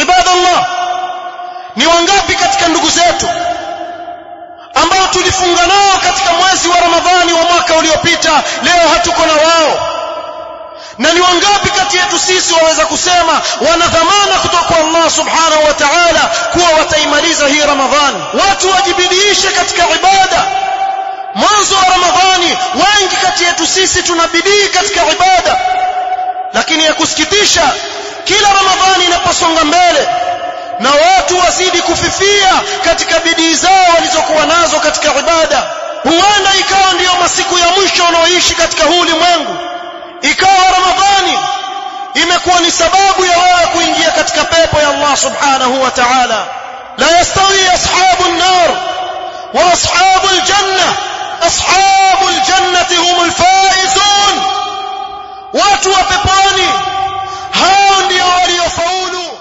Ibadallah, ni wangapi katika ndugu zetu ambao tulifunga nao katika mwezi wa Ramadhani wa mwaka uliopita leo hatuko na wao? Na ni wangapi kati yetu sisi waweza kusema wana dhamana kutoka kwa Allah subhanahu wa ta'ala kuwa wataimaliza hii Ramadhani? Watu wajibidiishe katika ibada. Mwanzo wa Ramadhani wengi kati yetu sisi tunabidii katika ibada, lakini ya kusikitisha, kila Ramadhani inaposonga mbele na watu wazidi kufifia katika bidii zao walizokuwa nazo katika ibada, huenda ikawa ndiyo masiku ya mwisho unaoishi katika huu ulimwengu, ikawa Ramadhani imekuwa ni sababu ya wewe kuingia katika pepo ya Allah subhanahu wa ta'ala. La yastawi ashabun nar wa ashabul janna, ashabul jannati humul faizun. Watu wa peponi hao ndio waliofaulu.